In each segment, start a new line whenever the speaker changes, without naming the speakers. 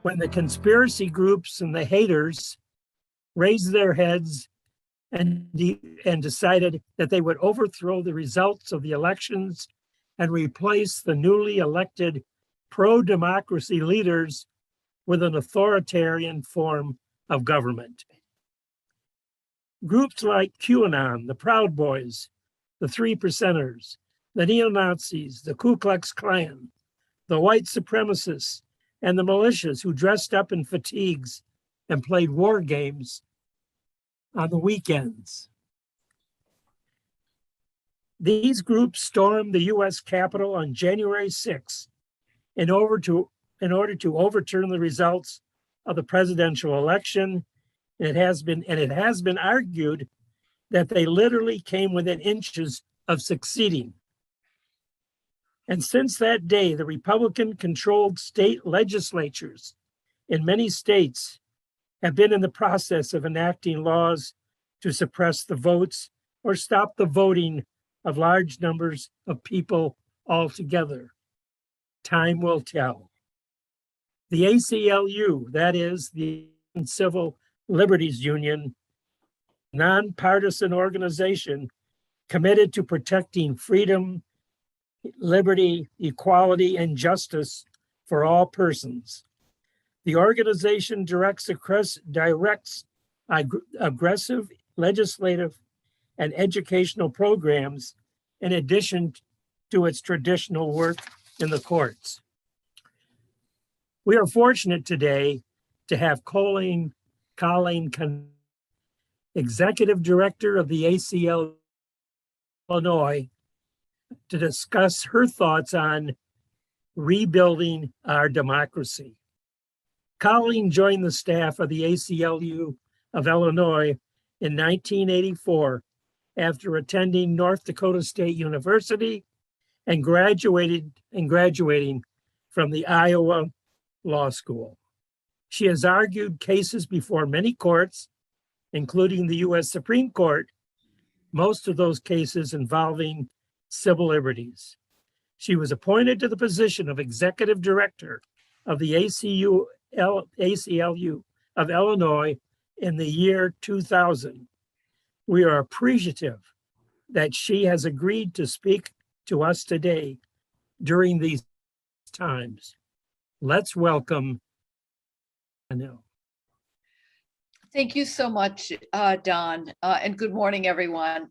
when the conspiracy groups and the haters raised their heads and decided that they would overthrow the results of the elections and replace the newly elected pro-democracy leaders with an authoritarian form of government. Groups like QAnon, the Proud Boys, the Three Percenters, the neo-Nazis, the Ku Klux Klan, the white supremacists, and the militias who dressed up in fatigues and played war games on the weekends. These groups stormed the U.S. Capitol on January 6th in order to overturn the results of the presidential election. It has been argued that they literally came within inches of succeeding. And since that day, the Republican-controlled state legislatures in many states have been in the process of enacting laws to suppress the votes or stop the voting of large numbers of people altogether. Time will tell. The ACLU, that is the Civil Liberties Union, nonpartisan organization committed to protecting freedom, liberty, equality, and justice for all persons. The organization directs aggressive legislative and educational programs in addition to its traditional work in the courts. We are fortunate today to have Colleen Connell, Executive Director of the ACLU of Illinois, to discuss her thoughts on rebuilding our democracy. Colleen joined the staff of the ACLU of Illinois in 1984 after attending North Dakota State University and graduating from the Iowa Law School. She has argued cases before many courts, including the U.S. Supreme Court, most of those cases involving civil liberties. She was appointed to the position of Executive Director of the ACLU of Illinois in the year 2000. We are appreciative that she has agreed to speak to us today during these times. Let's welcome Connell.
Thank you so much, Don, and good morning, everyone.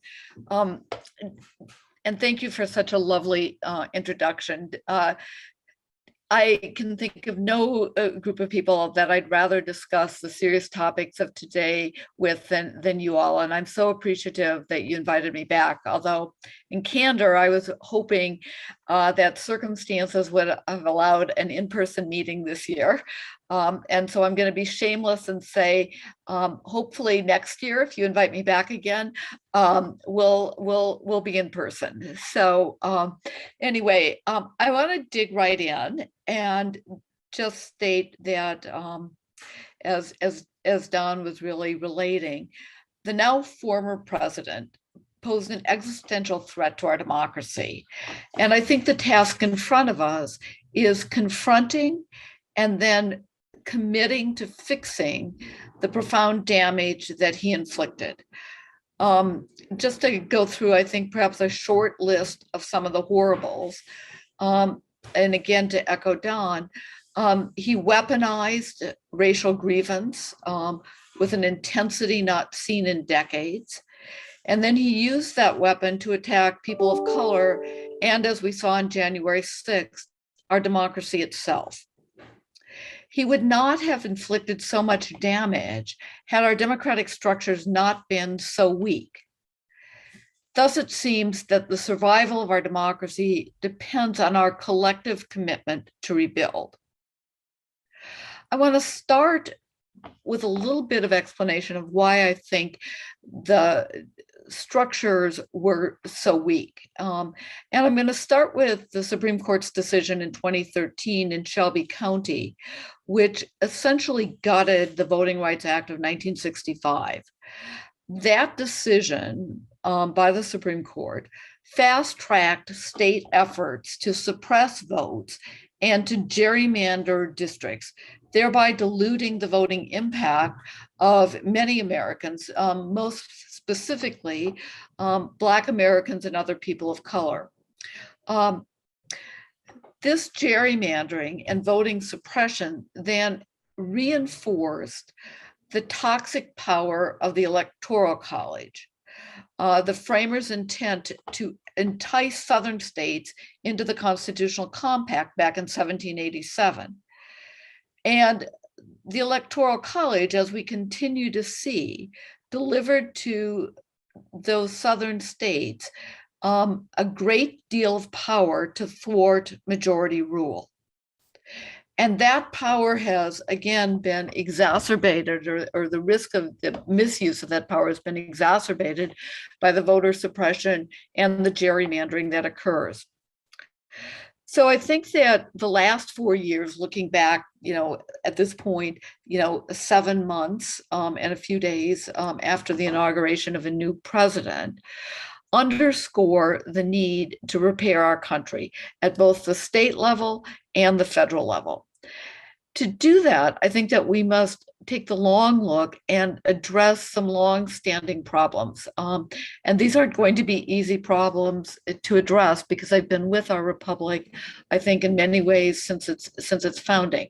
And thank you for such a lovely introduction. I can think of no group of people that I'd rather discuss the serious topics of today with than you all. And I'm so appreciative that you invited me back. Although in candor, I was hoping that circumstances would have allowed an in-person meeting this year. And so I'm going to be shameless and say, hopefully next year, if you invite me back again, we'll be in person. So anyway, I want to dig right in and just state that as Don was really relating, the now former president posed an existential threat to our democracy. And I think the task in front of us is confronting and then committing to fixing the profound damage that he inflicted. Just to go through, I think perhaps a short list of some of the horribles. And again, to echo Don, he weaponized racial grievance with an intensity not seen in decades. And then he used that weapon to attack people of color, and as we saw on January 6th, our democracy itself. He would not have inflicted so much damage had our democratic structures not been so weak. Thus, it seems that the survival of our democracy depends on our collective commitment to rebuild. I want to start with a little bit of explanation of why I think the structures were so weak. And I'm going to start with the Supreme Court's decision in 2013 in Shelby County, which essentially gutted the Voting Rights Act of 1965. That decision by the Supreme Court fast-tracked state efforts to suppress votes and to gerrymander districts thereby diluting the voting impact of many Americans, most specifically Black Americans and other people of color. This gerrymandering and voting suppression then reinforced the toxic power of the Electoral College, the framers' intent to entice Southern states into the Constitutional Compact back in 1787. And the Electoral College, as we continue to see, delivered to those Southern states a great deal of power to thwart majority rule. And that power has, again, been exacerbated, or the risk of the misuse of that power has been exacerbated by the voter suppression and the gerrymandering that occurs. So I think that the last 4 years, looking back, at this point, 7 months and a few days after the inauguration of a new president, underscore the need to repair our country at both the state level and the federal level. To do that, I think that we must take the long look and address some long-standing problems. And these aren't going to be easy problems to address, because I've been with our republic, I think, in many ways since its founding.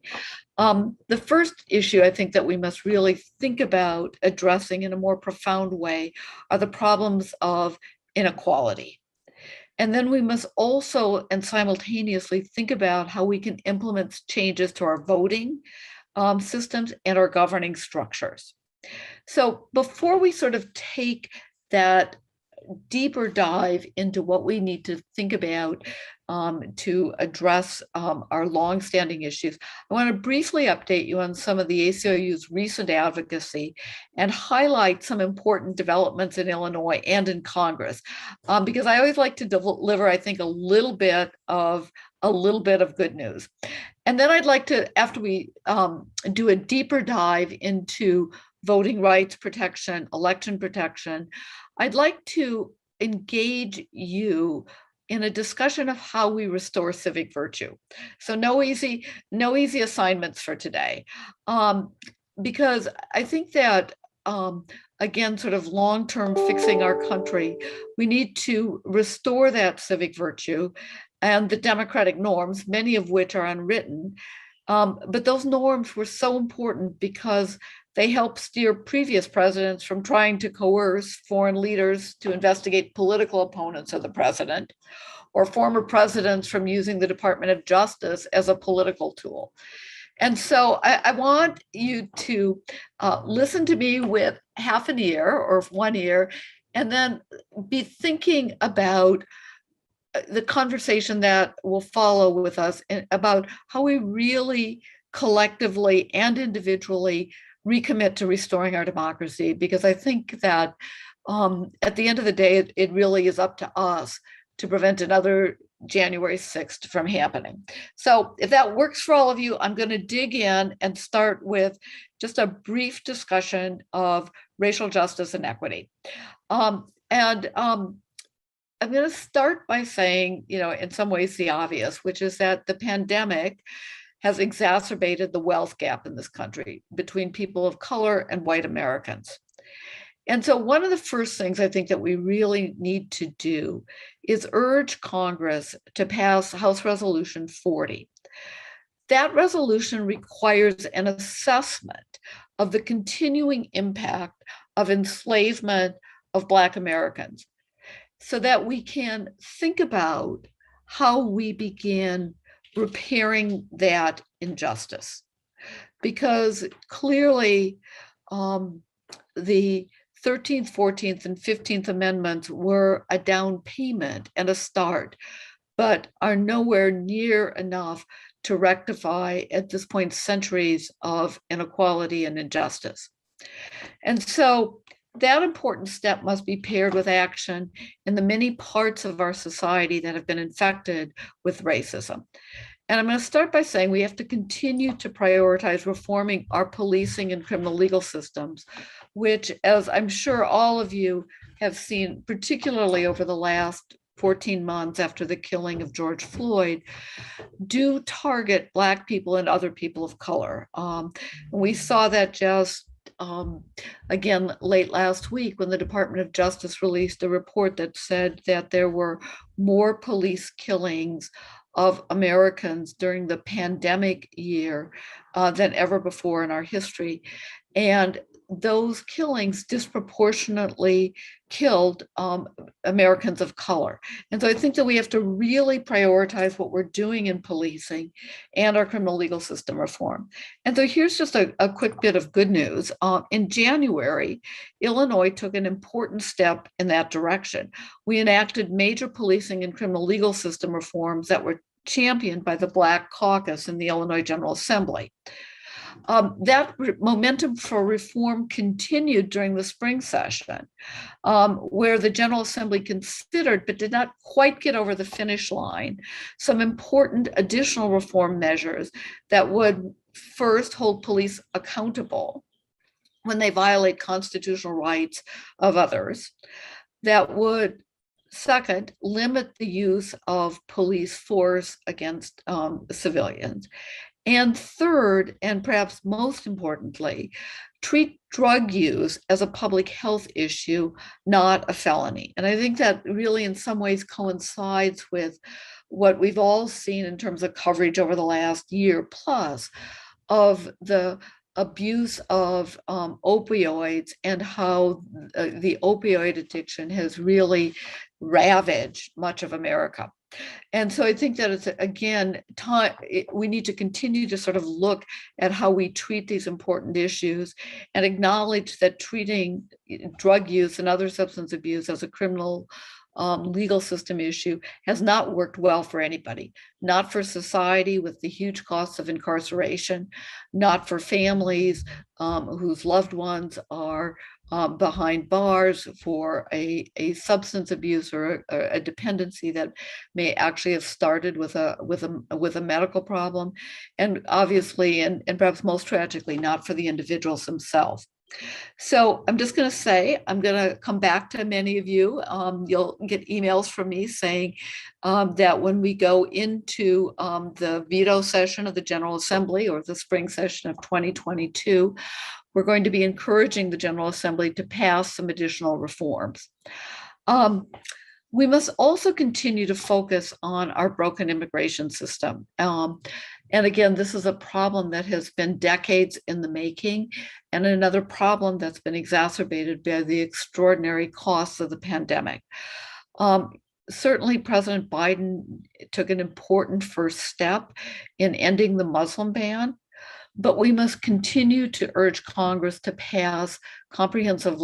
The first issue I think that we must really think about addressing in a more profound way are the problems of inequality. And then we must also and simultaneously think about how we can implement changes to our voting systems and our governing structures. So before we sort of take that deeper dive into what we need to think about to address our longstanding issues, I want to briefly update you on some of the ACLU's recent advocacy and highlight some important developments in Illinois and in Congress, because I always like to deliver, I think, a little bit of good news. And then I'd like to, after we do a deeper dive into voting rights protection, election protection, I'd like to engage you in a discussion of how we restore civic virtue. So no easy assignments for today, because I think that, again, sort of long-term fixing our country, we need to restore that civic virtue and the democratic norms, many of which are unwritten. But those norms were so important because they helped steer previous presidents from trying to coerce foreign leaders to investigate political opponents of the president, or former presidents from using the Department of Justice as a political tool. And so I want you to listen to me with half an ear or one ear, and then be thinking about the conversation that will follow with us about how we really collectively and individually recommit to restoring our democracy, because I think that at the end of the day, it really is up to us to prevent another January 6th from happening. So if that works for all of you, I'm going to dig in and start with just a brief discussion of racial justice and equity. I'm going to start by saying, in some ways the obvious, which is that the pandemic has exacerbated the wealth gap in this country between people of color and white Americans. And so one of the first things I think that we really need to do is urge Congress to pass House Resolution 40. That resolution requires an assessment of the continuing impact of enslavement of Black Americans, so that we can think about how we begin repairing that injustice. Because clearly the 13th, 14th, and 15th Amendments were a down payment and a start, but are nowhere near enough to rectify, at this point, centuries of inequality and injustice. And so that important step must be paired with action in the many parts of our society that have been infected with racism. And I'm going to start by saying we have to continue to prioritize reforming our policing and criminal legal systems, which, as I'm sure all of you have seen, particularly over the last 14 months after the killing of George Floyd, do target Black people and other people of color. We saw that just again late last week when the Department of Justice released a report that said that there were more police killings of Americans during the pandemic year than ever before in our history. And those killings disproportionately killed Americans of color. And so I think that we have to really prioritize what we're doing in policing and our criminal legal system reform. And so here's just a quick bit of good news. In January, Illinois took an important step in that direction. We enacted major policing and criminal legal system reforms that were championed by the Black Caucus in the Illinois General Assembly. That momentum for reform continued during the spring session, where the General Assembly considered, but did not quite get over the finish line, some important additional reform measures that would first hold police accountable when they violate constitutional rights of others, that would second, limit the use of police force against civilians. And third, and perhaps most importantly, treat drug use as a public health issue, not a felony. And I think that really in some ways coincides with what we've all seen in terms of coverage over the last year plus of the abuse of opioids and how the opioid addiction has really ravaged much of America. And so I think that it's, again, we need to continue to sort of look at how we treat these important issues and acknowledge that treating drug use and other substance abuse as a criminal legal system issue has not worked well for anybody, not for society with the huge costs of incarceration, not for families whose loved ones are behind bars for a substance abuse or a dependency that may actually have started with a medical problem, and obviously, and perhaps most tragically, not for the individuals themselves. So I'm just going to say, I'm going to come back to many of you. You'll get emails from me saying that when we go into the veto session of the General Assembly or the spring session of 2022, we're going to be encouraging the General Assembly to pass some additional reforms. We must also continue to focus on our broken immigration system. And again, this is a problem that has been decades in the making, and another problem that's been exacerbated by the extraordinary costs of the pandemic. Certainly, President Biden took an important first step in ending the Muslim ban, but we must continue to urge Congress to pass comprehensive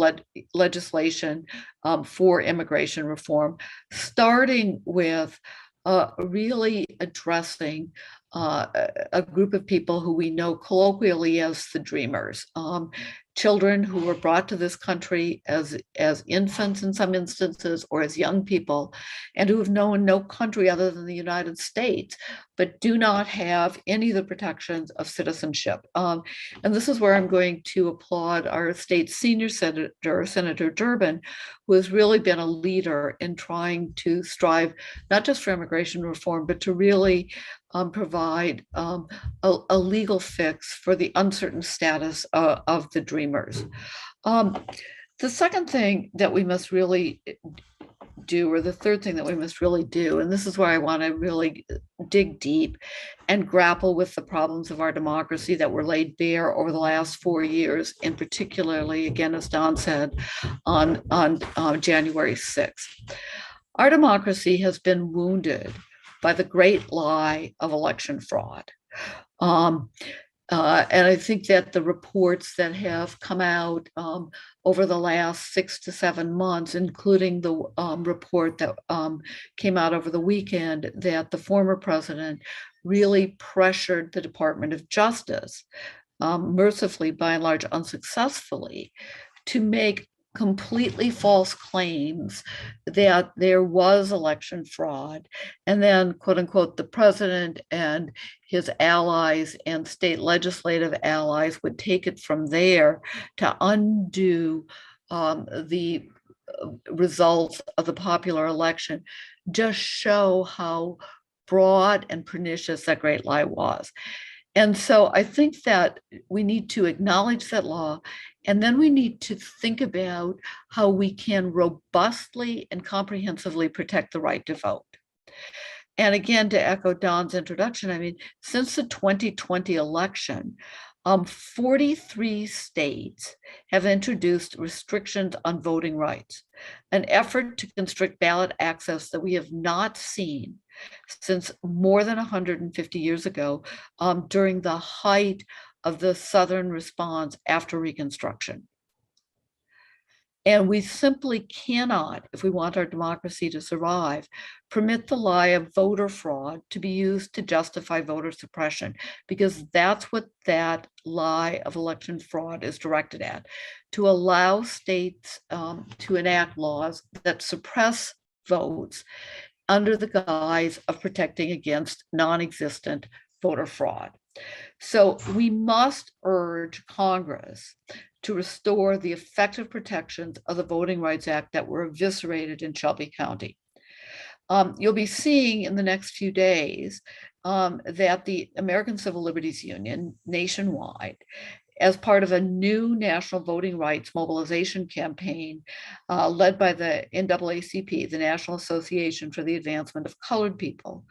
legislation for immigration reform, starting with really addressing a group of people who we know colloquially as the Dreamers, children who were brought to this country as infants in some instances or as young people, and who have known no country other than the United States, but do not have any of the protections of citizenship. And this is where I'm going to applaud our state senior senator, Senator Durbin, who has really been a leader in trying to strive not just for immigration reform, but to really provide a legal fix for the uncertain status of the Dreamers. The second thing that we must really do, or the third thing that we must really do, and this is where I want to really dig deep and grapple with the problems of our democracy that were laid bare over the last 4 years, and particularly, again, as Don said, on January 6th. Our democracy has been wounded by the great lie of election fraud. And I think that the reports that have come out over the last 6 to 7 months, including the report that came out over the weekend, that the former president really pressured the Department of Justice, mercifully, by and large, unsuccessfully, to make completely false claims that there was election fraud, and then, quote unquote, the president and his allies and state legislative allies would take it from there to undo the results of the popular election just show how broad and pernicious that great lie was. And so I think that we need to acknowledge that law, and then we need to think about how we can robustly and comprehensively protect the right to vote. And again, to echo Don's introduction, I mean, since the 2020 election, 43 states have introduced restrictions on voting rights, an effort to constrict ballot access that we have not seen since more than 150 years ago, during the height of the Southern response after Reconstruction. And we simply cannot, if we want our democracy to survive, permit the lie of voter fraud to be used to justify voter suppression, because that's what that lie of election fraud is directed at, to allow states to enact laws that suppress votes under the guise of protecting against non-existent voter fraud. So we must urge Congress to restore the effective protections of the Voting Rights Act that were eviscerated in Shelby County. You'll be seeing in the next few days that the American Civil Liberties Union nationwide, as part of a new national voting rights mobilization campaign led by the NAACP, the National Association for the Advancement of Colored People,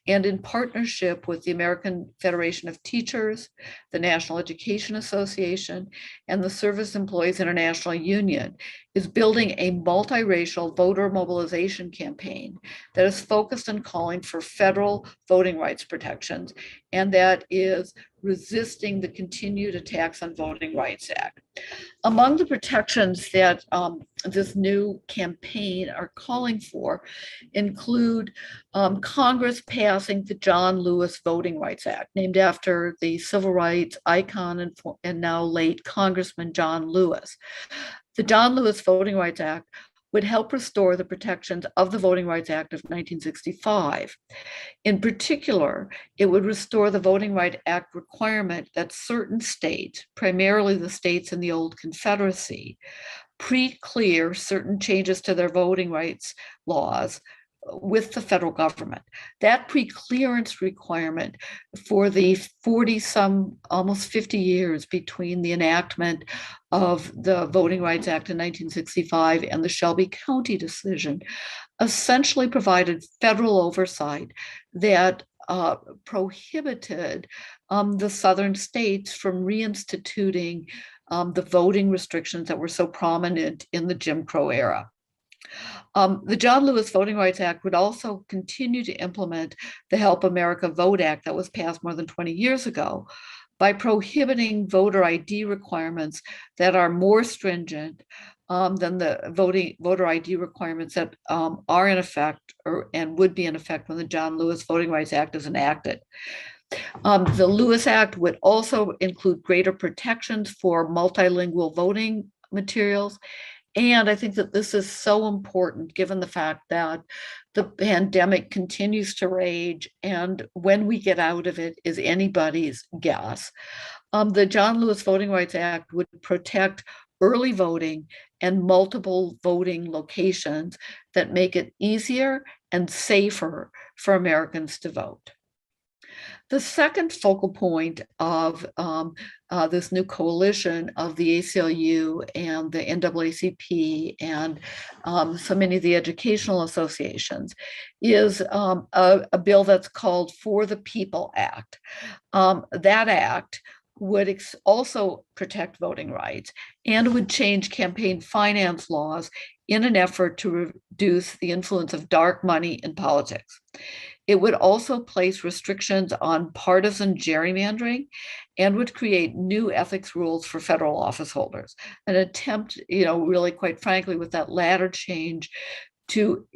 and in partnership with the American Federation of Teachers, the National Education Association, and the Service Employees International Union, is building a multiracial voter mobilization campaign that is focused on calling for federal voting rights protections, and that is resisting the continued attacks on Voting Rights Act. Among the protections that this new campaign are calling for include Congress passing the John Lewis Voting Rights Act, named after the civil rights icon and now late Congressman John Lewis. The John Lewis Voting Rights Act would help restore the protections of the Voting Rights Act of 1965. In particular, it would restore the Voting Rights Act requirement that certain states, primarily the states in the old Confederacy, pre-clear certain changes to their voting rights laws with the federal government. That pre-clearance requirement for the 40-some, almost 50 years between the enactment of the Voting Rights Act in 1965 and the Shelby County decision essentially provided federal oversight that prohibited the southern states from reinstituting the voting restrictions that were so prominent in the Jim Crow era. The John Lewis Voting Rights Act would also continue to implement the Help America Vote Act that was passed more than 20 years ago by prohibiting voter ID requirements that are more stringent than the voter ID requirements that are in effect and would be in effect when the John Lewis Voting Rights Act is enacted. The Lewis Act would also include greater protections for multilingual voting materials. And I think that this is so important given the fact that the pandemic continues to rage, and when we get out of it is anybody's guess. The John Lewis Voting Rights Act would protect early voting and multiple voting locations that make it easier and safer for Americans to vote. The second focal point of this new coalition of the ACLU and the NAACP and so many of the educational associations is a bill that's called For the People Act. That act would also protect voting rights and would change campaign finance laws in an effort to reduce the influence of dark money in politics. It would also place restrictions on partisan gerrymandering and would create new ethics rules for federal office holders. An attempt, really quite frankly, with that latter change to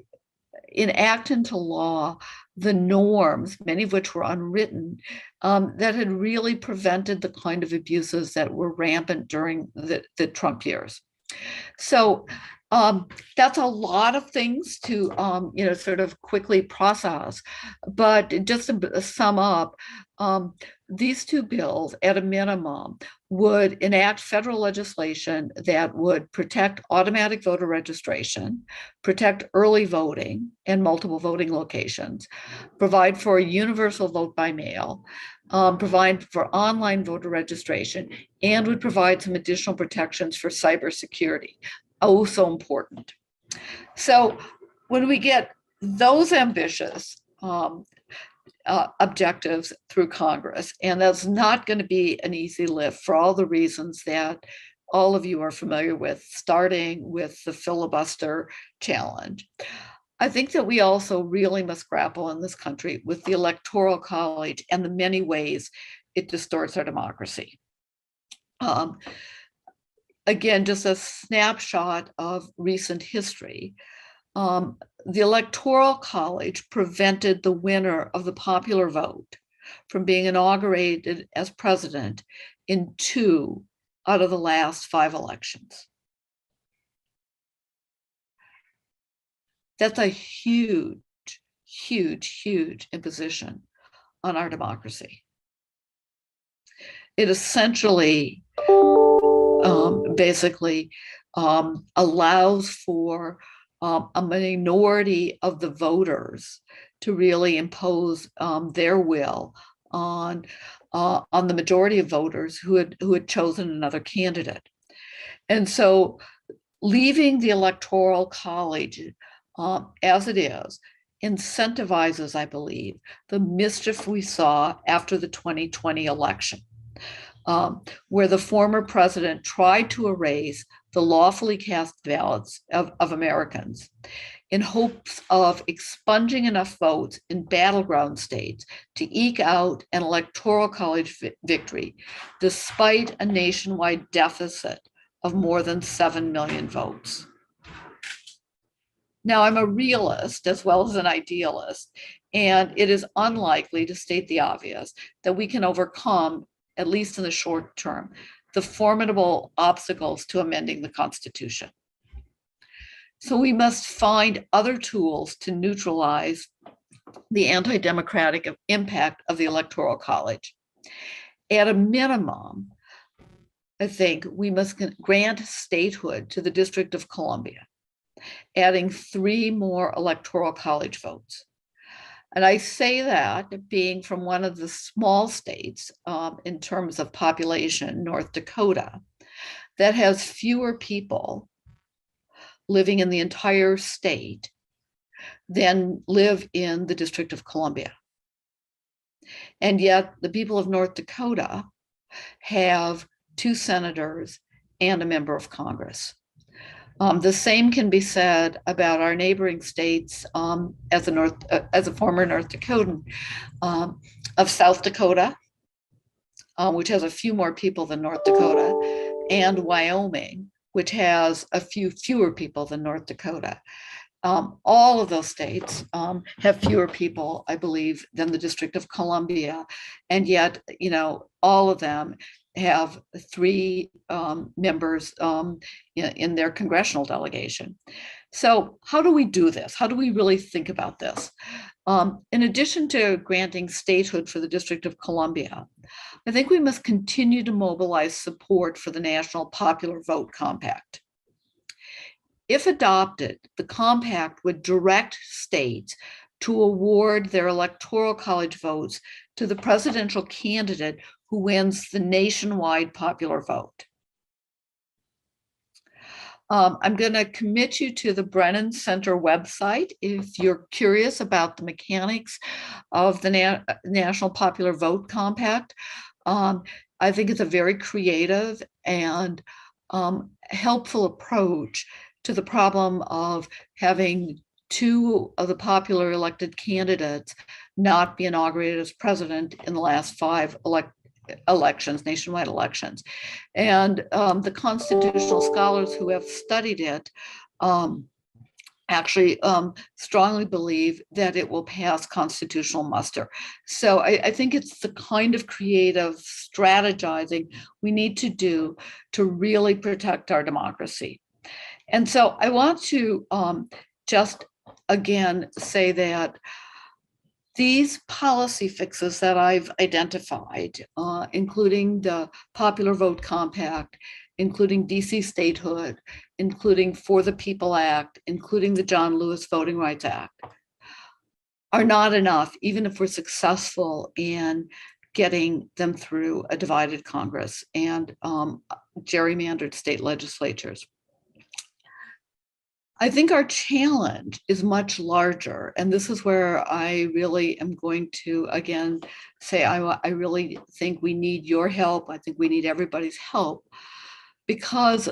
enact into law the norms, many of which were unwritten, that had really prevented the kind of abuses that were rampant during the Trump years. So that's a lot of things to, sort of quickly process. But just to sum up, these two bills, at a minimum, would enact federal legislation that would protect automatic voter registration, protect early voting and multiple voting locations, provide for a universal vote by mail, provide for online voter registration, and would provide some additional protections for cybersecurity. Oh, so important. So when we get those ambitious objectives through Congress, and that's not going to be an easy lift for all the reasons that all of you are familiar with, starting with the filibuster challenge. I think that we also really must grapple in this country with the Electoral College and the many ways it distorts our democracy. Again, just a snapshot of recent history. The Electoral College prevented the winner of the popular vote from being inaugurated as president in 2 out of the last 5 elections. That's a huge, huge, huge imposition on our democracy. It essentially, basically allows for a minority of the voters to really impose their will on the majority of voters who had chosen another candidate. And so leaving the Electoral College as it is incentivizes, I believe, the mischief we saw after the 2020 election, where the former president tried to erase the lawfully cast ballots of Americans in hopes of expunging enough votes in battleground states to eke out an Electoral College victory, despite a nationwide deficit of more than 7 million votes. Now, I'm a realist as well as an idealist, and it is unlikely, to state the obvious, that we can overcome, at least in the short term, the formidable obstacles to amending the Constitution. So we must find other tools to neutralize the anti-democratic impact of the Electoral College. At a minimum, I think we must grant statehood to the District of Columbia, adding 3 more Electoral College votes. And I say that being from one of the small states in terms of population, North Dakota, that has fewer people living in the entire state than live in the District of Columbia. And yet the people of North Dakota have 2 senators and a member of Congress. The same can be said about our neighboring states. As a former North Dakotan, of South Dakota, which has a few more people than North Dakota, and Wyoming, which has a few fewer people than North Dakota. All of those states have fewer people, I believe, than the District of Columbia, and yet, all of them have 3 members in their congressional delegation. So how do we do this? How do we really think about this? In addition to granting statehood for the District of Columbia, I think we must continue to mobilize support for the National Popular Vote Compact. If adopted, the compact would direct states to award their Electoral College votes to the presidential candidate who wins the nationwide popular vote. I'm going to commit you to the Brennan Center website if you're curious about the mechanics of the National Popular Vote Compact. I think it's a very creative and helpful approach to the problem of having 2 of the popular elected candidates not be inaugurated as president in the last 5 elections, nationwide elections. And the constitutional scholars who have studied it actually strongly believe that it will pass constitutional muster. So I think it's the kind of creative strategizing we need to do to really protect our democracy. And so I want to just again say that These policy fixes that I've identified, including the Popular Vote Compact, including DC statehood, including For the People Act, including the John Lewis Voting Rights Act, are not enough, even if we're successful in getting them through a divided Congress and gerrymandered state legislatures. I think our challenge is much larger, and this is where I really am going to, again, say I really think we need your help. I think we need everybody's help, because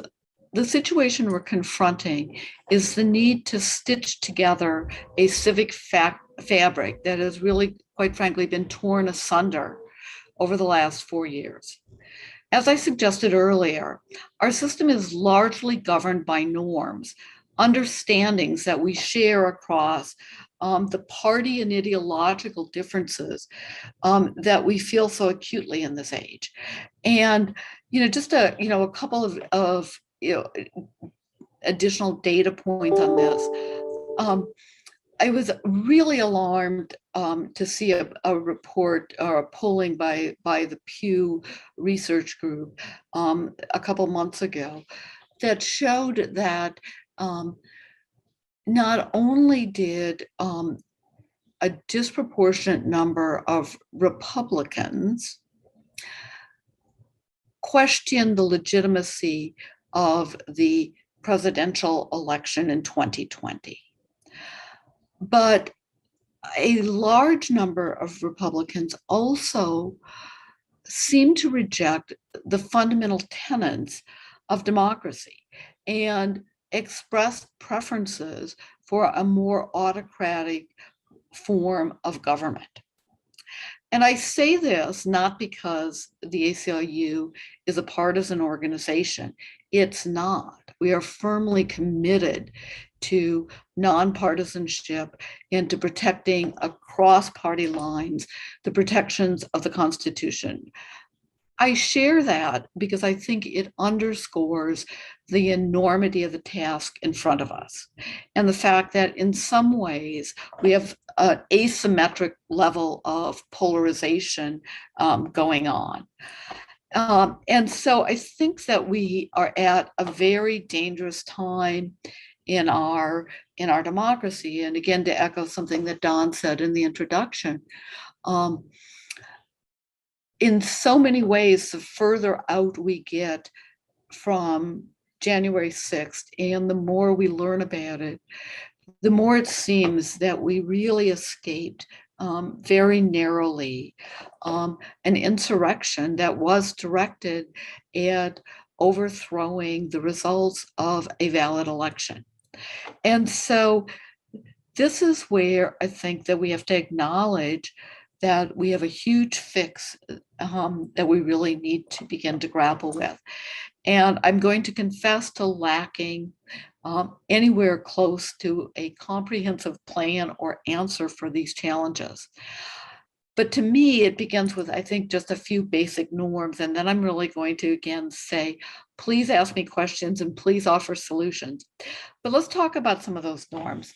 the situation we're confronting is the need to stitch together a civic fabric that has really, quite frankly, been torn asunder over the last 4 years. As I suggested earlier, our system is largely governed by norms, understandings that we share across the party and ideological differences that we feel so acutely in this age. And, just a couple of additional data points on this. I was really alarmed to see a report or a polling by the Pew Research Group a couple months ago that showed that not only did a disproportionate number of Republicans question the legitimacy of the presidential election in 2020, but a large number of Republicans also seem to reject the fundamental tenets of democracy and express preferences for a more autocratic form of government. And I say this not because the ACLU is a partisan organization. It's not. We are firmly committed to nonpartisanship and to protecting across party lines the protections of the Constitution. I share that because I think it underscores the enormity of the task in front of us and the fact that in some ways we have an asymmetric level of polarization going on. And so I think that we are at a very dangerous time in our democracy. And again, to echo something that Don said in the introduction, in so many ways, the further out we get from January 6th and the more we learn about it, the more it seems that we really escaped very narrowly an insurrection that was directed at overthrowing the results of a valid election. And so this is where I think that we have to acknowledge that we have a huge fix that we really need to begin to grapple with. And I'm going to confess to lacking anywhere close to a comprehensive plan or answer for these challenges. But to me, it begins with, I think, just a few basic norms. And then I'm really going to, again, say, please ask me questions and please offer solutions. But let's talk about some of those norms.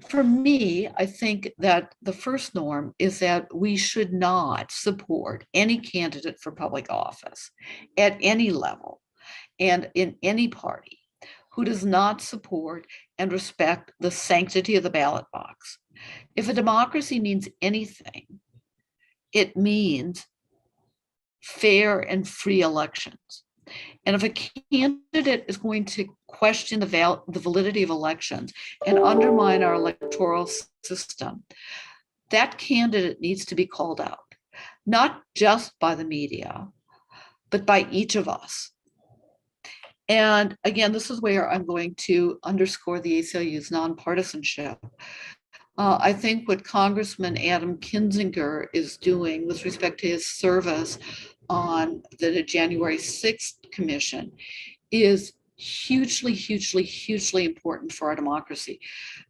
For me, I think that the first norm is that we should not support any candidate for public office at any level and in any party who does not support and respect the sanctity of the ballot box. If a democracy means anything, it means fair and free elections. And if a candidate is going to question the validity of elections and undermine our electoral system, that candidate needs to be called out, not just by the media, but by each of us. And again, this is where I'm going to underscore the ACLU's nonpartisanship. I think what Congressman Adam Kinzinger is doing with respect to his service on the January 6th commission is hugely, hugely, hugely important for our democracy,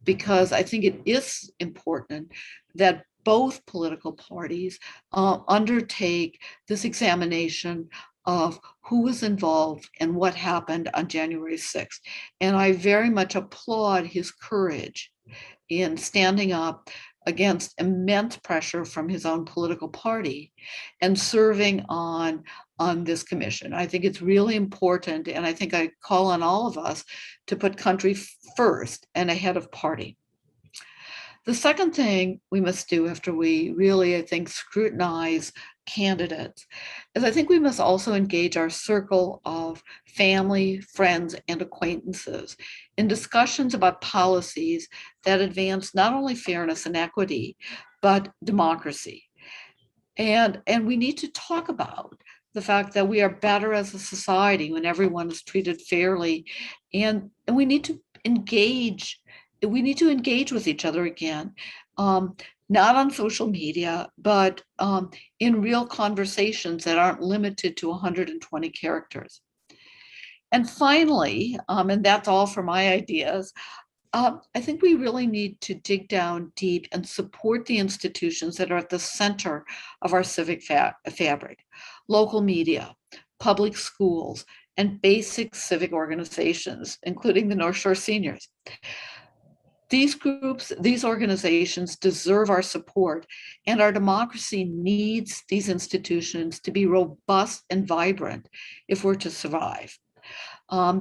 because I think it is important that both political parties undertake this examination of who was involved and what happened on January 6th. And I very much applaud his courage in standing up against immense pressure from his own political party and serving on this commission. I think it's really important, and I think I call on all of us to put country first and ahead of party. The second thing we must do after we really, I think, scrutinize candidates is I think we must also engage our circle of family, friends, and acquaintances in discussions about policies that advance not only fairness and equity, but democracy. And we need to talk about the fact that we are better as a society when everyone is treated fairly, and we need to engage. We need to engage with each other again, not on social media, but in real conversations that aren't limited to 120 characters. And finally, and that's all for my ideas, I think we really need to dig down deep and support the institutions that are at the center of our civic fabric: local media, public schools, and basic civic organizations, including the North Shore Seniors. These groups, these organizations deserve our support, and our democracy needs these institutions to be robust and vibrant if we're to survive.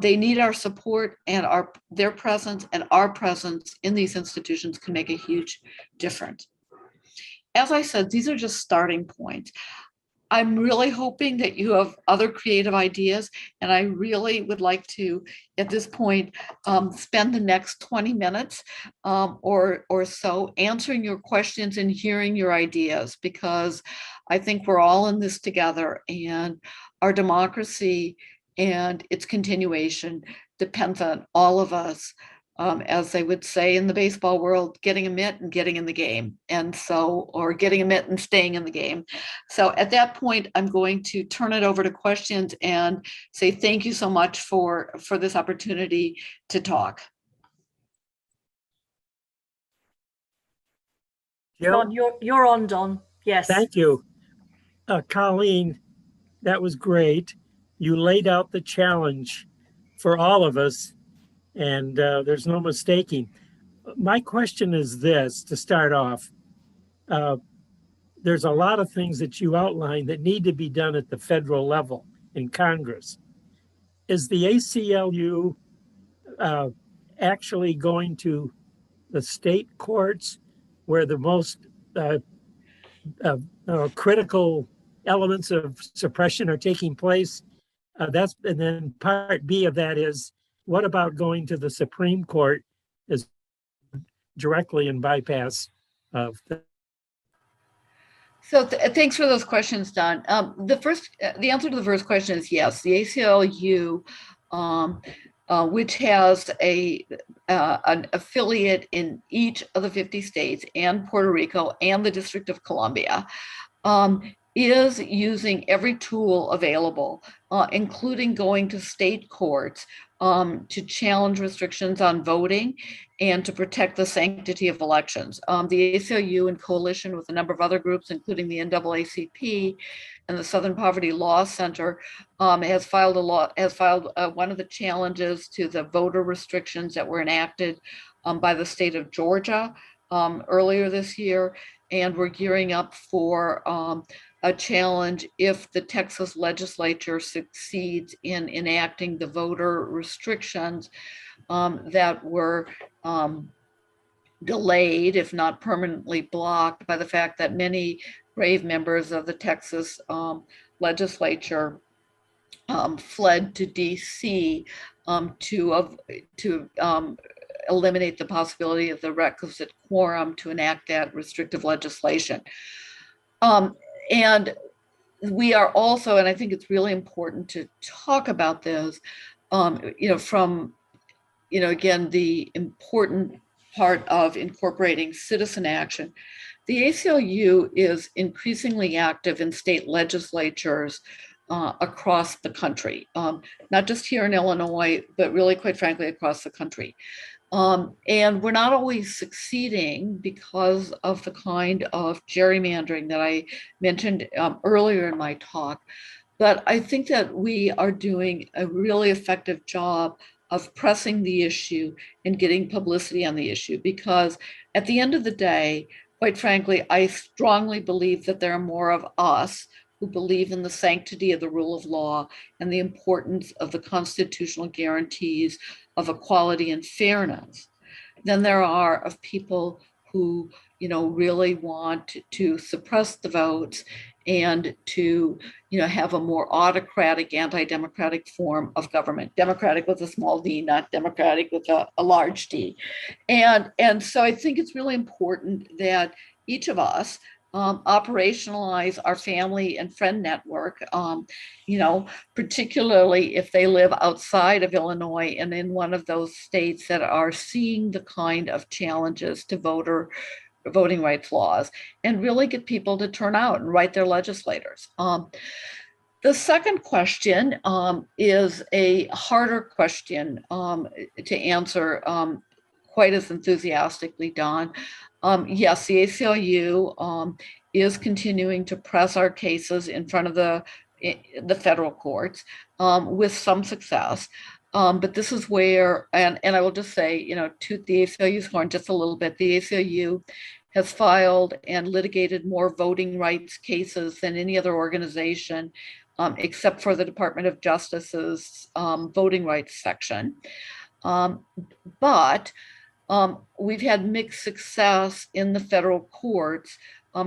They need our support, and their presence and our presence in these institutions can make a huge difference. As I said, these are just starting points. I'm really hoping that you have other creative ideas, and I really would like to, at this point, spend the next 20 minutes or so answering your questions and hearing your ideas, because I think we're all in this together, and our democracy and its continuation depends on all of us, as they would say in the baseball world, getting a mitt and getting in the game. And so, or getting a mitt and staying in the game. So at that point, I'm going to turn it over to questions and say thank you so much for this opportunity to talk.
Jill?
Don, you're on, Don. Yes.
Thank you. Colleen, that was great. You laid out the challenge for all of us, and there's no mistaking. My question is this, to start off. There's a lot of things that you outlined that need to be done at the federal level in Congress. Is the ACLU actually going to the state courts where the most critical elements of suppression are taking place? And then part B of that is, what about going to the Supreme Court as directly in bypass of the...
So thanks for those questions, Don. The answer to the first question is yes. The ACLU, which has an affiliate in each of the 50 states and Puerto Rico and the District of Columbia, is using every tool available, including going to state courts to challenge restrictions on voting and to protect the sanctity of elections. The ACLU, in coalition with a number of other groups, including the NAACP and the Southern Poverty Law Center, has filed one of the challenges to the voter restrictions that were enacted by the state of Georgia earlier this year. And we're gearing up for a challenge if the Texas legislature succeeds in enacting the voter restrictions that were delayed, if not permanently blocked, by the fact that many brave members of the Texas legislature fled to DC to eliminate the possibility of the requisite quorum to enact that restrictive legislation. And we are also, and I think it's really important to talk about this, again, the important part of incorporating citizen action. The ACLU is increasingly active in state legislatures across the country, not just here in Illinois, but really, quite frankly, across the country. And we're not always succeeding because of the kind of gerrymandering that I mentioned earlier in my talk. But I think that we are doing a really effective job of pressing the issue and getting publicity on the issue, because at the end of the day, quite frankly, I strongly believe that there are more of us who believe in the sanctity of the rule of law and the importance of the constitutional guarantees of equality and fairness than there are of people who, really want to suppress the votes and to, have a more autocratic, anti-democratic form of government, democratic with a small d, not democratic with a large d. And so I think it's really important that each of us operationalize our family and friend network, particularly if they live outside of Illinois and in one of those states that are seeing the kind of challenges to voting rights laws, and really get people to turn out and write their legislators. The second question is a harder question to answer quite as enthusiastically, Don. Yes, the ACLU is continuing to press our cases in front of the federal courts with some success. But this is where, and I will just say, toot the ACLU's horn just a little bit. The ACLU has filed and litigated more voting rights cases than any other organization, except for the Department of Justice's voting rights section. But we've had mixed success in the federal courts,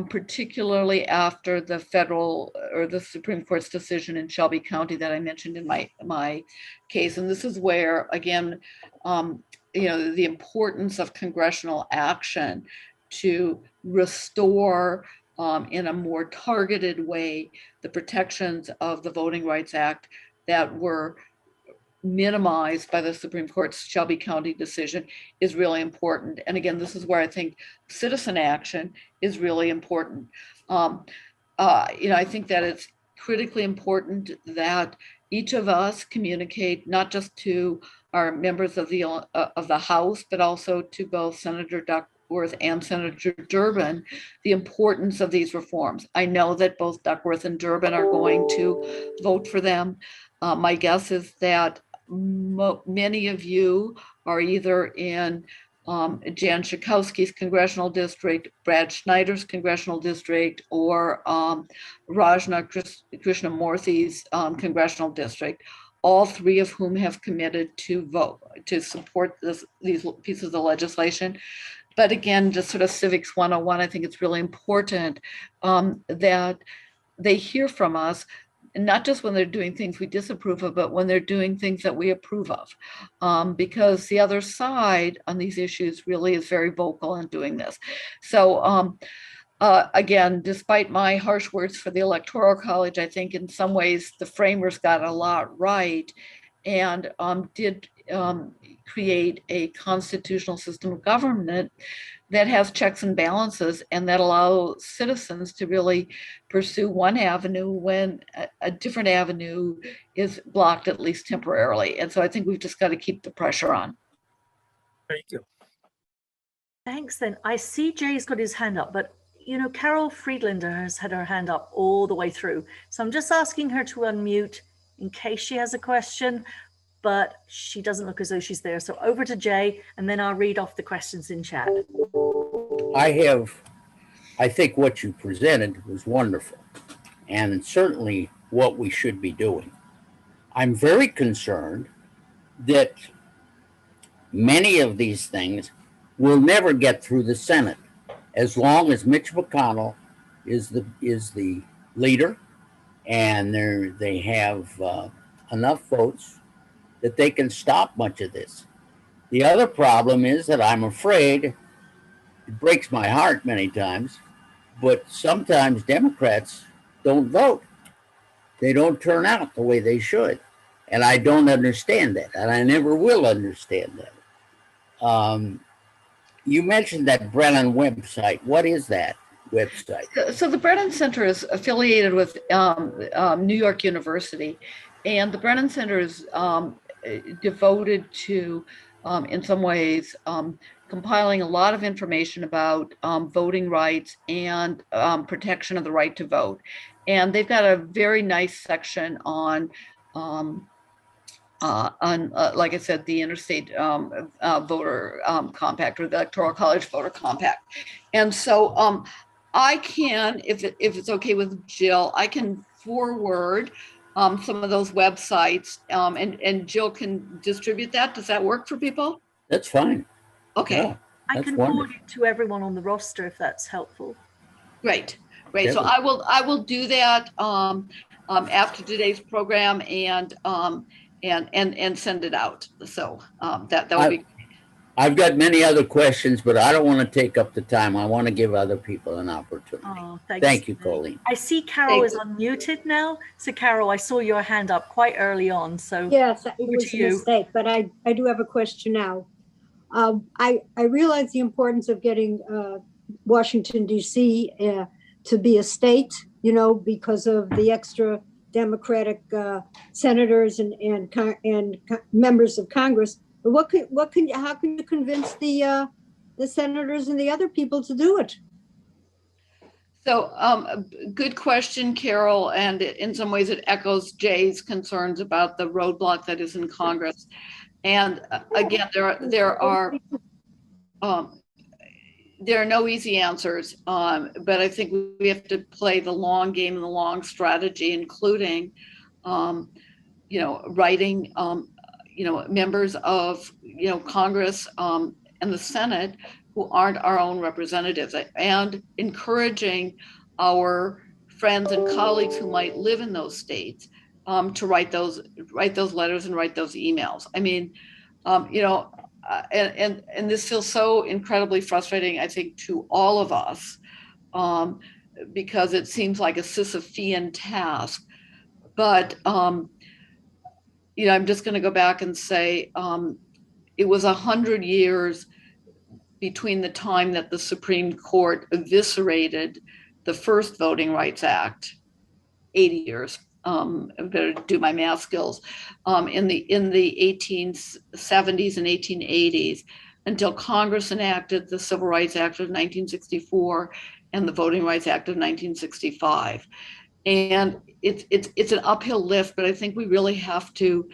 particularly after the Supreme Court's decision in Shelby County that I mentioned in my case. And this is where, again, the importance of congressional action to restore in a more targeted way the protections of the Voting Rights Act that were minimized by the Supreme Court's Shelby County decision is really important. And again, this is where I think citizen action is really important. I think that it's critically important that each of us communicate not just to our members of the House, but also to both Senator Duckworth and Senator Durbin, the importance of these reforms. I know that both Duckworth and Durbin are going to vote for them. My guess is that many of you are either in Jan Schakowsky's congressional district, Brad Schneider's congressional district, or Rajna Krishnamurthy's congressional district, all three of whom have committed to vote to support these pieces of legislation. But again, just sort of civics 101, I think it's really important that they hear from us, not just when they're doing things we disapprove of, but when they're doing things that we approve of, because the other side on these issues really is very vocal in doing this. So again, despite my harsh words for the Electoral College, I think in some ways the framers got a lot right and did create a constitutional system of government that has checks and balances and that allow citizens to really pursue one avenue when a different avenue is blocked, at least temporarily. And so I think we've just got to keep the pressure on.
Thank you.
Thanks then. I see Jay's got his hand up, but Carol Friedlander has had her hand up all the way through. So I'm just asking her to unmute in case she has a question, but she doesn't look as though she's there. So over to Jay, and then I'll read off the questions in chat.
I think what you presented was wonderful, and certainly what we should be doing. I'm very concerned that many of these things will never get through the Senate as long as Mitch McConnell is the leader, and they have enough votes that they can stop much of this. The other problem is that I'm afraid, it breaks my heart many times, but sometimes Democrats don't vote. They don't turn out the way they should. And I don't understand that, and I never will understand that. You mentioned that Brennan website. What is that website?
So the Brennan Center is affiliated with New York University, and the Brennan Center is devoted to, in some ways, compiling a lot of information about voting rights and protection of the right to vote. And they've got a very nice section on like I said, the interstate voter compact, or the electoral college voter compact. And so I can, if it's okay with Jill, I can forward some of those websites, and Jill can distribute that. Does that work for people?
That's fine.
Okay,
Yeah,
I
that's
can
wonderful.
forward it to everyone on the roster if that's helpful.
great. So
Definitely.
I will do that after today's program, and send it out. So that would be.
I've got many other questions, but I don't want to take up the time. I want to give other people an opportunity.
Oh, thanks.
Thank you, Colleen.
I see Carol is unmuted now. So Carol, I saw your hand up quite early on. So
yes, it
over
was
to
a
you.
mistake, but I do have a question now. I realize the importance of getting Washington, D.C. To be a state, you know, because of the extra Democratic senators and members of Congress. But how can you convince the senators and the other people to do it?
So good question, Carol. And in some ways it echoes Jay's concerns about the roadblock that is in Congress. And again, there are no easy answers, but I think we have to play the long game and the long strategy, including, writing, members of, Congress and the Senate who aren't our own representatives, and encouraging our friends and colleagues who might live in those states to write those letters and write those emails. I mean, and this feels so incredibly frustrating, I think, to all of us, because it seems like a Sisyphean task. But I'm just going to go back and say it was 100 years between the time that the Supreme Court eviscerated the first Voting Rights Act, 80 years. I better do my math skills, in the 1870s and 1880s, until Congress enacted the Civil Rights Act of 1964 and the Voting Rights Act of 1965. And it's an uphill lift, but I think we really have to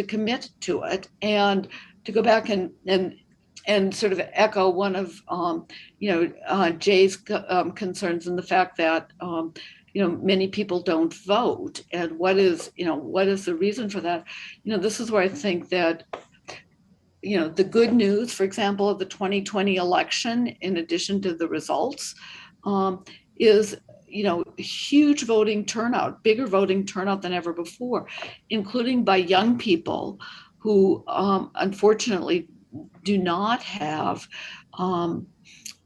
commit to it, and to go back and sort of echo one of Jay's concerns, in the fact that many people don't vote, and what is the reason for that? This is where I think that the good news, for example, of the 2020 election, in addition to the results, is huge voting turnout, bigger voting turnout than ever before, including by young people who unfortunately do not have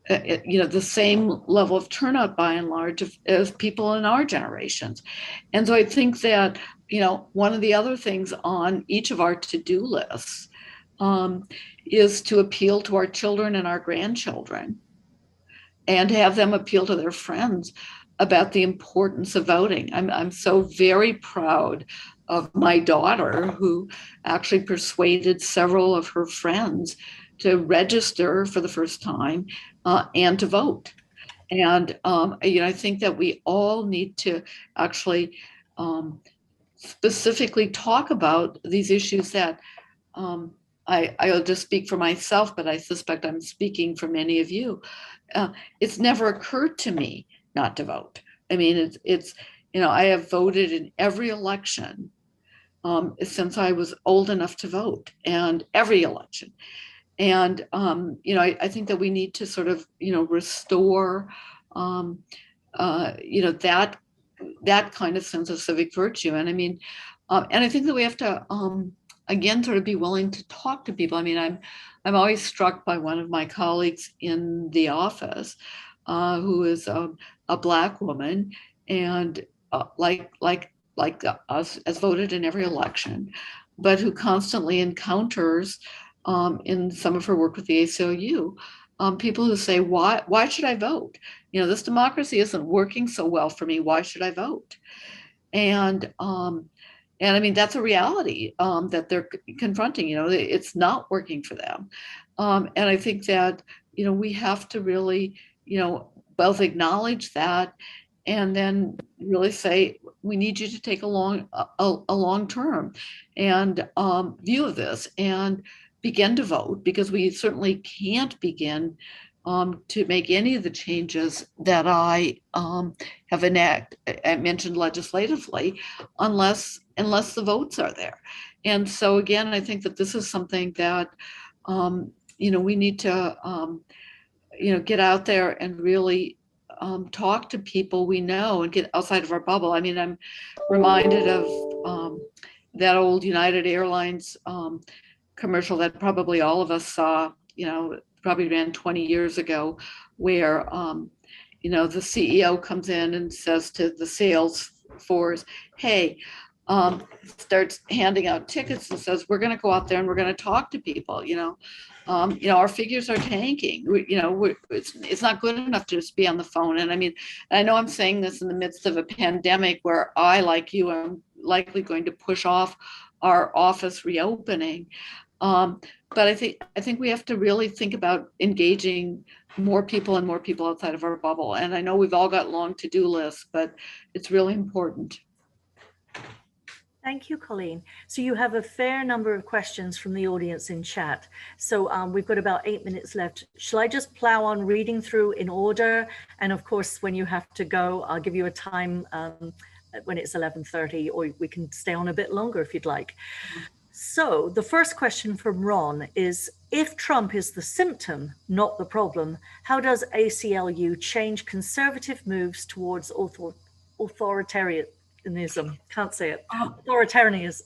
the same level of turnout by and large as people in our generations. And so I think that one of the other things on each of our to-do lists is to appeal to our children and our grandchildren, and have them appeal to their friends about the importance of voting. I'm so very proud of my daughter, who actually persuaded several of her friends to register for the first time and to vote. And I think that we all need to actually specifically talk about these issues that I'll just speak for myself, but I suspect I'm speaking for many of you. It's never occurred to me not to vote. I mean, it's I have voted in every election since I was old enough to vote, and every election. And I think that we need to sort of restore that kind of sense of civic virtue. And I mean, and I think that we have to again sort of be willing to talk to people. I mean, I'm always struck by one of my colleagues in the office who is a Black woman, and like us, has voted in every election, but who constantly encounters in some of her work with the ACLU, people who say, why should I vote? This democracy isn't working so well for me. Why should I vote? And I mean, that's a reality that they're confronting. It's not working for them. And I think that, we have to really, both acknowledge that and then really say, we need you to take a long term and view of this and begin to vote, because we certainly can't begin to make any of the changes that I mentioned legislatively, unless the votes are there. And so again, I think that this is something that we need to get out there and really talk to people we know and get outside of our bubble. I mean, I'm reminded of that old United Airlines commercial that probably all of us saw, probably ran 20 years ago, where, the CEO comes in and says to the sales force, hey, starts handing out tickets and says, we're going to go out there and we're going to talk to people, our figures are tanking. It's not good enough to just be on the phone. And I mean, I know I'm saying this in the midst of a pandemic where I, like you, am likely going to push off our office reopening. But I think we have to really think about engaging more people outside of our bubble. And I know we've all got long to-do lists, but it's really important.
Thank you, Colleen. So you have a fair number of questions from the audience in chat. So we've got about 8 minutes left. Shall I just plow on reading through in order? And of course, when you have to go, I'll give you a time when it's 11:30, or we can stay on a bit longer if you'd like. So the first question from Ron is, if Trump is the symptom, not the problem, how does ACLU change conservative moves towards authoritarianism? Can't say it. Authoritarianism.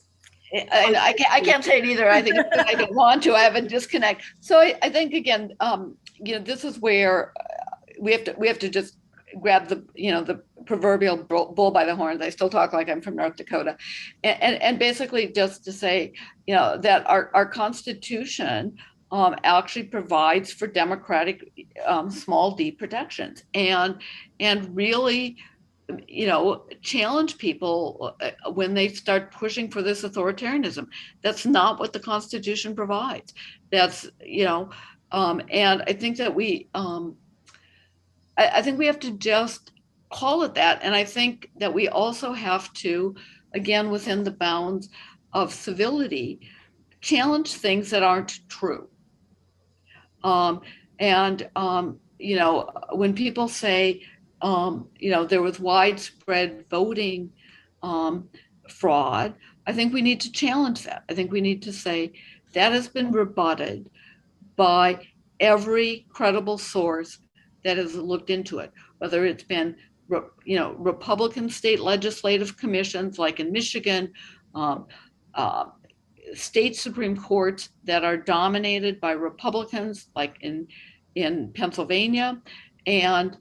I can't say it either. I think I don't want to. I have a disconnect. So I think, again, this is where we have to just grab the proverbial bull by the horns. I still talk like I'm from North Dakota, and basically just to say, that our Constitution actually provides for democratic small d protections, and really, challenge people when they start pushing for this authoritarianism. That's not what the Constitution provides. That's and I think that I think we have to just call it that. And I think that we also have to, again, within the bounds of civility, challenge things that aren't true. When people say, there was widespread voting fraud, I think we need to challenge that. I think we need to say that has been rebutted by every credible source that has looked into it, whether it's been, Republican state legislative commissions like in Michigan, state Supreme Courts that are dominated by Republicans like in Pennsylvania, and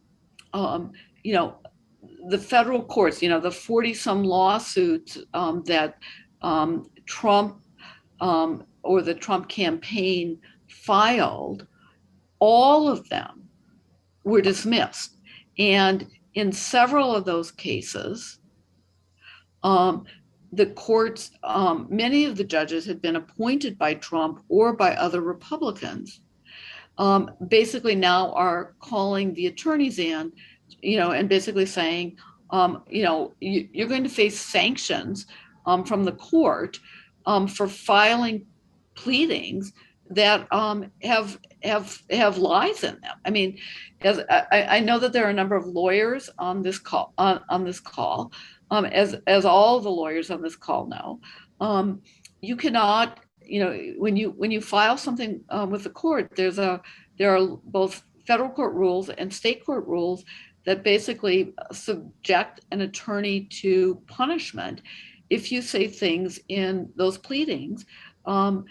the federal courts, the 40-some lawsuits that Trump or the Trump campaign filed, all of them were dismissed. And in several of those cases, the courts, many of the judges had been appointed by Trump or by other Republicans, basically now are calling the attorneys in, and basically saying, you're going to face sanctions from the court for filing pleadings that have lies in them. I mean, as I know that there are a number of lawyers on this call, as all the lawyers on this call know. You cannot, when you file something with the court, there are both federal court rules and state court rules that basically subject an attorney to punishment if you say things in those pleadings that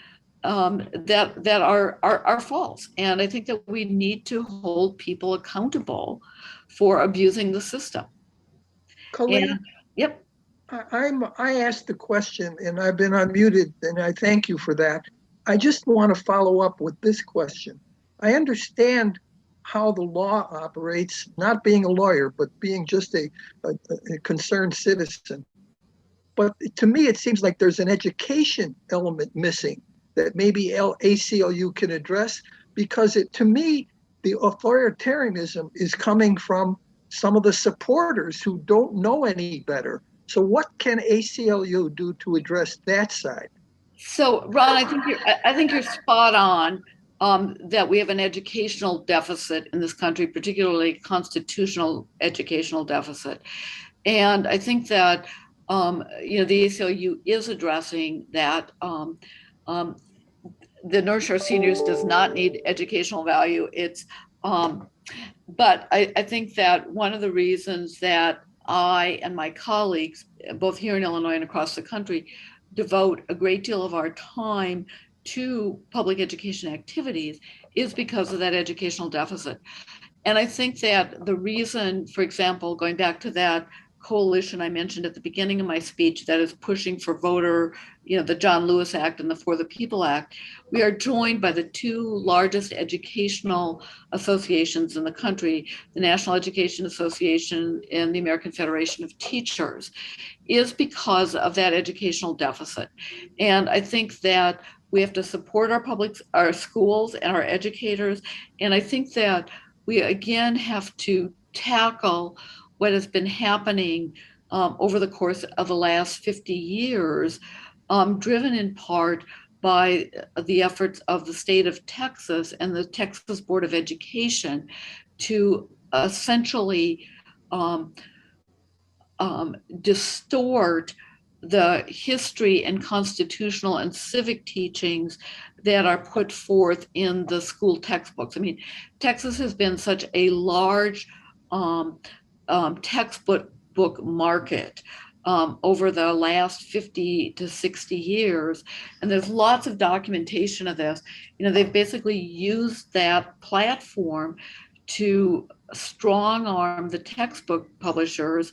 are false. And I think that we need to hold people accountable for abusing the system.
Colleen,
yep.
I asked the question and I've been unmuted, and I thank you for that. I just want to follow up with this question. I understand how the law operates, not being a lawyer, but being just a concerned citizen. But to me, it seems like there's an education element missing that maybe ACLU can address, because to me, the authoritarianism is coming from some of the supporters who don't know any better. So what can ACLU do to address that side?
So, Ron, I think you're spot on, that we have an educational deficit in this country, particularly constitutional educational deficit. And I think that the ACLU is addressing that. The North Shore Seniors does not need educational value. But I think that one of the reasons that I and my colleagues, both here in Illinois and across the country, devote a great deal of our time to public education activities is because of that educational deficit. And I think that the reason, for example, going back to that coalition I mentioned at the beginning of my speech that is pushing for the John Lewis Act and the For the People Act, we are joined by the two largest educational associations in the country, the National Education Association and the American Federation of Teachers, is because of that educational deficit. And I think that we have to support our schools and our educators. And I think that we again have to tackle what has been happening over the course of the last 50 years, driven in part by the efforts of the state of Texas and the Texas Board of Education to essentially distort the history and constitutional and civic teachings that are put forth in the school textbooks. I mean, Texas has been such a large textbook market over the last 50 to 60 years. And there's lots of documentation of this. They've basically used that platform to strong arm the textbook publishers,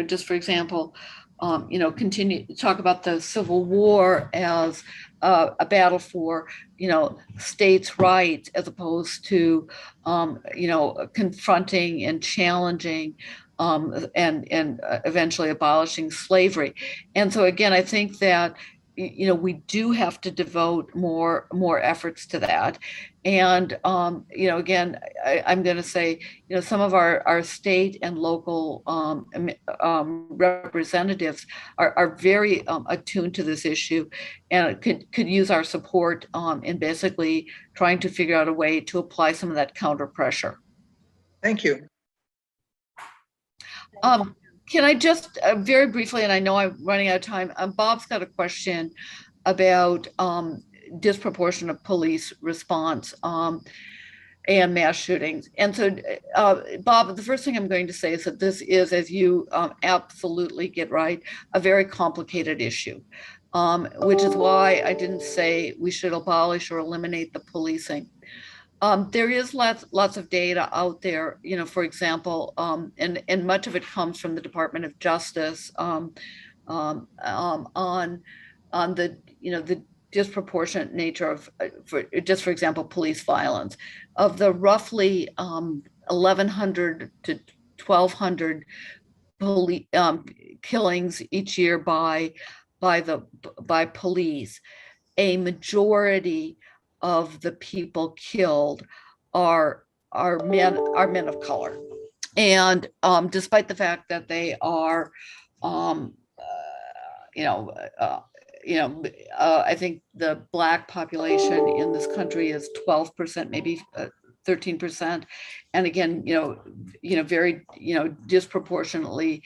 just for example, continue to talk about the Civil War as a battle for, states' rights, as opposed to, confronting and challenging and eventually abolishing slavery. And so again, I think that we do have to devote more efforts to that. And again, I'm going to say, some of our state and local representatives are very attuned to this issue, and could use our support in basically trying to figure out a way to apply some of that counter pressure.
Thank you.
Can I just very briefly, and I know I'm running out of time, Bob's got a question about disproportionate police response and mass shootings. And so, Bob, the first thing I'm going to say is that this is, as you absolutely get right, a very complicated issue, which is why I didn't say we should abolish or eliminate the policing. There is lots of data out there, for example, and much of it comes from the Department of Justice on the disproportionate nature of, for example, police violence. Of the roughly 1,100 to 1,200 killings each year by police, a majority of the people killed are men of color, and despite the fact that they are, I think the Black population in this country is 12%, maybe 13%, and again, very, disproportionately,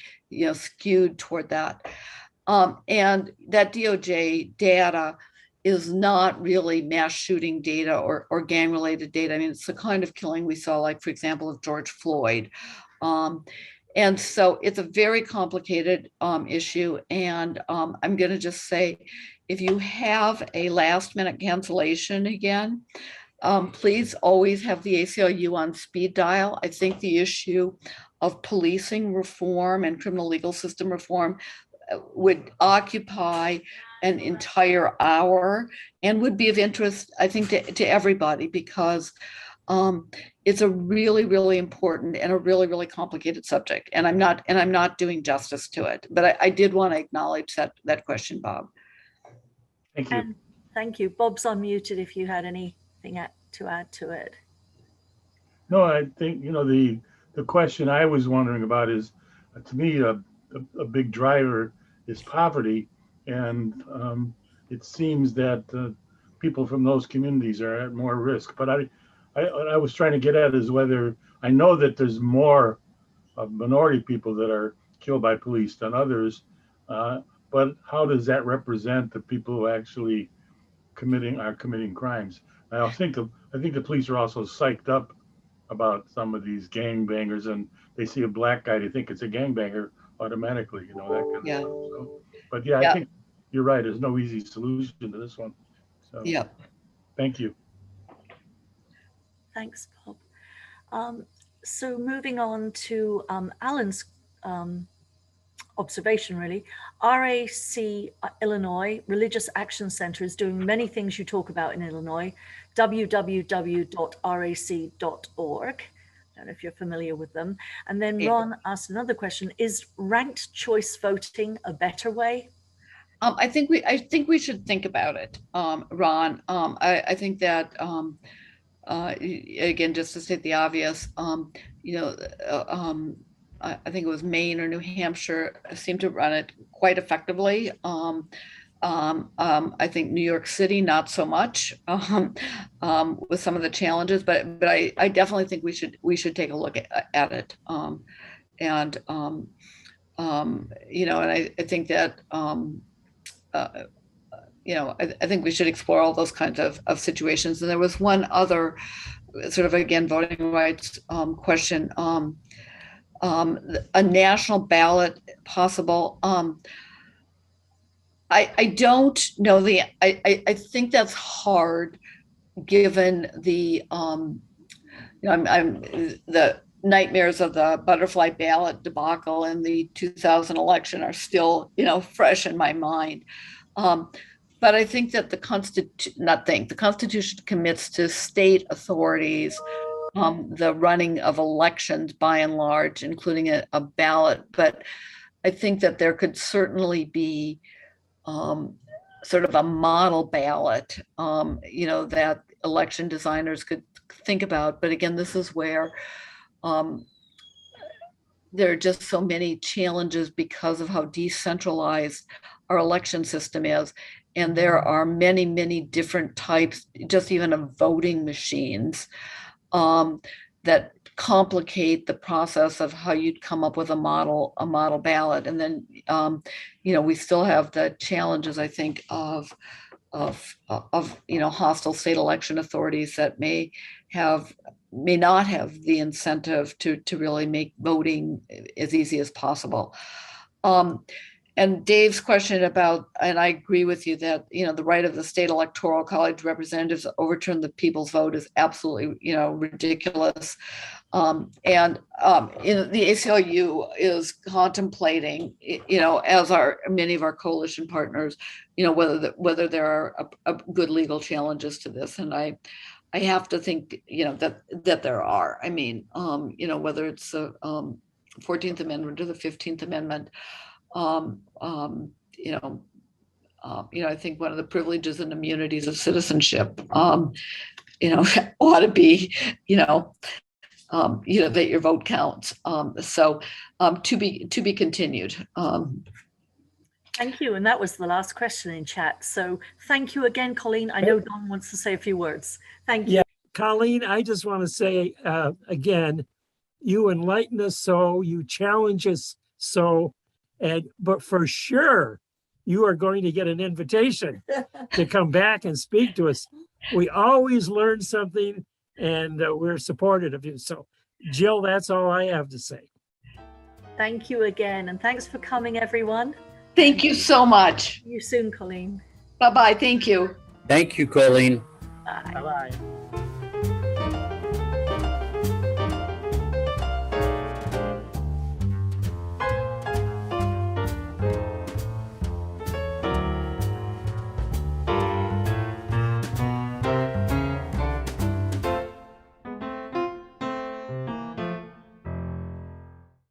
skewed toward that, and that DOJ data is not really mass shooting data or gang related data. I mean, it's the kind of killing we saw, like, for example, of George Floyd. And so it's a very complicated issue. And I'm going to just say, if you have a last minute cancellation again, please always have the ACLU on speed dial. I think the issue of policing reform and criminal legal system reform would occupy an entire hour and would be of interest, I think, to everybody, because it's a really, really important and a really, really complicated subject. And I'm not doing justice to it. But I did want to acknowledge that question, Bob.
Thank you.
And thank you. Bob's unmuted if you had anything to add to it.
No, I think, the question I was wondering about is, to me, a big driver is poverty. And it seems that people from those communities are at more risk. But I was trying to get at is whether, I know that there's more minority people that are killed by police than others. But how does that represent the people who actually are committing crimes? I think the police are also psyched up about some of these gangbangers, and they see a black guy, they think it's a gangbanger automatically, that kind of
Yeah.
stuff. So, but yeah,
Yeah.
I think you're right. There's no easy solution to this one. So
Yeah.
thank you.
Thanks, Bob. So moving on to Alan's observation, really. RAC Illinois Religious Action Center is doing many things you talk about in Illinois. www.rac.org. I don't know if you're familiar with them. And then Ron asked another question: is ranked choice voting a better way?
I think we should think about it, Ron. I think that again, just to state the obvious, I think it was Maine or New Hampshire seemed to run it quite effectively. I think New York City, not so much, with some of the challenges, but I definitely think we should take a look at it. And I think that, I think we should explore all those kinds of situations. And there was one other sort of, again, voting rights question, a national ballot possible. I don't know I think that's hard given the, the nightmares of the butterfly ballot debacle in the 2000 election are still, fresh in my mind. But I think that the Constitution commits to state authorities the running of elections by and large, including a ballot. But I think that there could certainly be sort of a model ballot, that election designers could think about. But again, this is where there are just so many challenges because of how decentralized our election system is. And there are many, many different types, just even of voting machines, that complicate the process of how you'd come up with a model ballot. And then, we still have the challenges, I think, of hostile state election authorities that may not have the incentive to really make voting as easy as possible. And Dave's question about, and I agree with you that, the right of the state electoral college representatives to overturn the people's vote is absolutely, ridiculous. And the ACLU is contemplating, as are many of our coalition partners, whether there are good legal challenges to this. And I have to think, that there are. I mean, whether it's the 14th Amendment or the 15th Amendment, I think one of the privileges and immunities of citizenship, ought to be, that your vote counts. So to be continued.
Thank you. And that was the last question in chat. So thank you again, Colleen. I know Don wants to say a few words. Thank you.
Yeah, Colleen, I just want to say again, you enlighten us so, you challenge us so, but for sure, you are going to get an invitation to come back and speak to us. We always learn something, and we're supportive of you. So, Jill, that's all I have to say.
Thank you again. And thanks for coming, everyone.
Thank you so much.
See you soon, Colleen.
Bye-bye. Thank you.
Thank you, Colleen.
Bye.
Bye-bye.